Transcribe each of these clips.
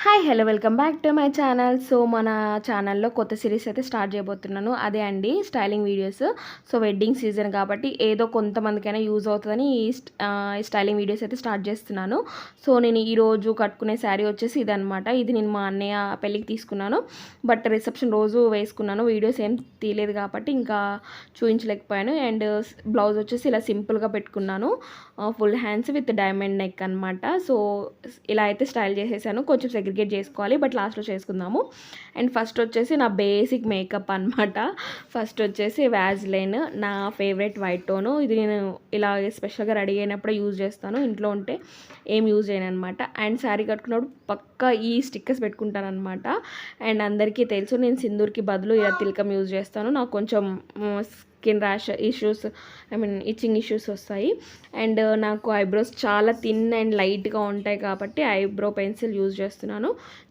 Hi hello welcome back to my channel. So మన ఛానల్లో కొత్త సిరీస్ అయితే స్టార్ట్ చేయబోతున్నాను. అదే అండి styling videos. So wedding season కాబట్టి ఏదో కొంతమందికైనా యూజ్ అవుతుందని ఈ స్టైలింగ్ వీడియోస్ అయితే స్టార్ట్ చేస్తున్నాను. సో నేను ఈరోజు కట్టుకునే శారీ వచ్చేసి ఇదనమాట. ఇది నేను మా అన్నయ్య పెళ్ళికి తీసుకున్నాను, బట్ రిసెప్షన్ రోజు వేసుకున్నాను. వీడియోస్ ఏం తీయలేదు కాబట్టి ఇంకా చూపించలేకపోయాను. అండ్ బ్లౌజ్ వచ్చేసి ఇలా సింపుల్గా పెట్టుకున్నాను, full hands with diamond neck అనమాట. సో ఇలా అయితే స్టైల్ చేసేసాను. కొంచెం సెగ్రిగేట్ చేసుకోవాలి, బట్ లాస్ట్లో చేసుకుందాము. అండ్ ఫస్ట్ వచ్చేసి నా బేసిక్ మేకప్ అనమాట. ఫస్ట్ వచ్చేసి వ్యాజ్లైన్, నా ఫేవరెట్ వైట్ టోను. ఇది నేను ఇలా స్పెషల్గా రెడీ అయినప్పుడే యూజ్ చేస్తాను, ఇంట్లో ఉంటే ఏం యూజ్ చేయను అనమాట. అండ్ శారీ కట్టుకున్నప్పుడు పక్కా ఈ స్టిక్కర్స్ పెట్టుకుంటాను అనమాట. అండ్ అందరికీ తెలుసు నేను సింధూర్కి బదులు ఇలా తిలకం యూజ్ చేస్తాను. నాకు కొంచెం skin rash issues, itching issues వస్తాయి. అండ్ నాకు ఐబ్రోస్ చాలా థిన్ అండ్ లైట్గా ఉంటాయి కాబట్టి ఐబ్రో పెన్సిల్ యూజ్ చేస్తున్నాను.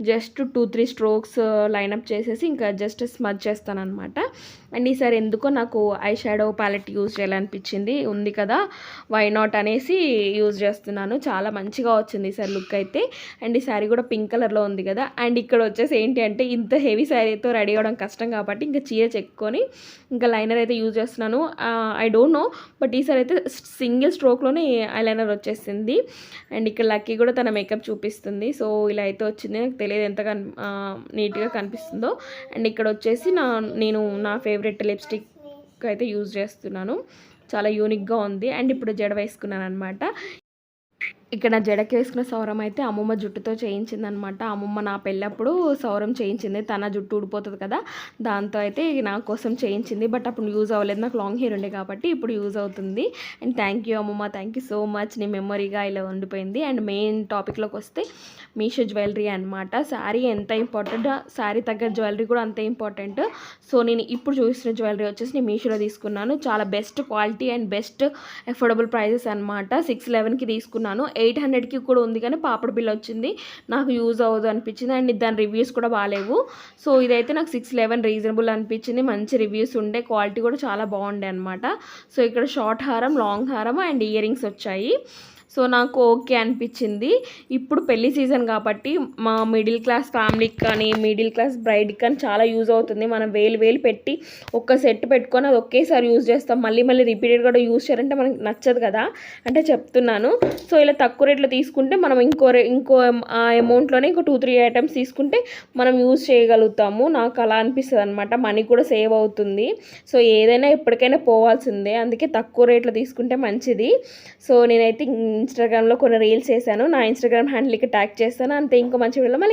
జస్ట్ 2-3 స్ట్రోక్స్ లైనప్ చేసేసి ఇంకా జస్ట్ స్మజ్ చేస్తాను అనమాట. అండ్ ఈసారి ఎందుకో నాకు ఐ షాడో ప్యాలెట్ యూజ్ చేయాలనిపించింది, ఉంది కదా వై నాట్ అనేసి యూజ్ చేస్తున్నాను. చాలా మంచిగా వచ్చింది ఈసారి లుక్ అయితే. అండ్ ఈ శారీ కూడా పింక్ కలర్లో ఉంది కదా. అండ్ ఇక్కడ వచ్చేసి ఏంటి అంటే ఇంత హెవీ శారీతో రెడీ అవ్వడం కష్టం కాబట్టి ఇంకా చీర చెక్కుని ఇంకా లైనర్ అయితే యూజ్ చేస్తున్నాను. ఐ డోంట్ నో, బట్ ఈసారి అయితే సింగిల్ స్ట్రోక్లోనే ఐలైనర్ వచ్చేసింది. అండ్ ఇక్కడ లక్కీ కూడా తన మేకప్ చూపిస్తుంది. సో ఇలా అయితే వచ్చింది, నాకు తెలియదు ఎంత నీట్గా కనిపిస్తుందో. అండ్ ఇక్కడ వచ్చేసి నేను నా ఫేవరెట్ లిప్స్టిక్ అయితే యూజ్ చేస్తున్నాను, చాలా యూనిక్గా ఉంది. అండ్ ఇప్పుడు జడ వేసుకున్నాను అనమాట. ఇక్కడ నా జడకి వేసుకున్న సౌరం అయితే అమ్మమ్మ జుట్టుతో చేయించిందనమాట. అమ్మమ్మ నా పెళ్ళప్పుడు సౌరం చేయించింది, తన జుట్టు ఊడిపోతుంది కదా, దాంతో అయితే నా కోసం చేయించింది. బట్ అప్పుడు యూజ్ అవ్వలేదు, నాకు లాంగ్ హెయిర్ ఉండే కాబట్టి ఇప్పుడు యూజ్ అవుతుంది. అండ్ థ్యాంక్ యూ అమ్మమ్మ, థ్యాంక్ యూ సో మచ్, నీ మెమొరీగా ఇలా ఉండిపోయింది. అండ్ మెయిన్ టాపిక్లోకి వస్తే మీషో జ్యువెలరీ అనమాట. శారీ ఎంత ఇంపార్టెంట్, శారీ తగ్గ జ్యువెలరీ కూడా అంతే ఇంపార్టెంట్. సో నేను ఇప్పుడు చూసిన జ్యువెలరీ వచ్చేసి నేను మీషోలో తీసుకున్నాను. చాలా best quality and best affordable prices అనమాట. 611కి తీసుకున్నాను. 800కి కూడా ఉంది కానీ పాపడ బిల్ వచ్చింది, నాకు యూజ్ అవ్వదు అనిపించింది. అండ్ దాని రివ్యూస్ కూడా బాగాలేవు. సో ఇదైతే నాకు 611 రీజనబుల్ అనిపించింది, మంచి రివ్యూస్ ఉండే, క్వాలిటీ కూడా చాలా బాగుండే అనమాట. సో ఇక్కడ షార్ట్ హారం, లాంగ్ హారం అండ్ ఇయర్ రింగ్స్ వచ్చాయి. సో నాకు ఓకే అనిపించింది. ఇప్పుడు పెళ్లి సీజన్ కాబట్టి మా మిడిల్ క్లాస్ ఫ్యామిలీకి కానీ మిడిల్ క్లాస్ బ్రైడ్కి కానీ చాలా యూజ్ అవుతుంది. మనం వేలు పెట్టి ఒక్క సెట్ పెట్టుకొని అది ఒకేసారి యూజ్ చేస్తాం, మళ్ళీ రిపీటెడ్ కూడా యూజ్ చేయాలంటే మనకి నచ్చదు కదా, అంటే చెప్తున్నాను. సో ఇలా తక్కువ రేట్లో తీసుకుంటే మనం ఇంకో అమౌంట్లోనే ఇంకో 2-3 ఐటమ్స్ తీసుకుంటే మనం యూజ్ చేయగలుగుతాము. నాకు అలా అనిపిస్తుంది అనమాట, మనీ కూడా సేవ్ అవుతుంది. సో ఏదైనా ఎప్పటికైనా పోవాల్సిందే, అందుకే తక్కువ రేట్లో తీసుకుంటే మంచిది. సో నేనైతే ఇన్స్టాగ్రామ్లో కొన్ని రీల్స్ చేశాను, నా ఇన్స్టాగ్రామ్ హ్యాండిల్కి ట్యాగ్ చేస్తాను. అంతే, ఇంకో మంచి వీడియోలో మళ్ళీ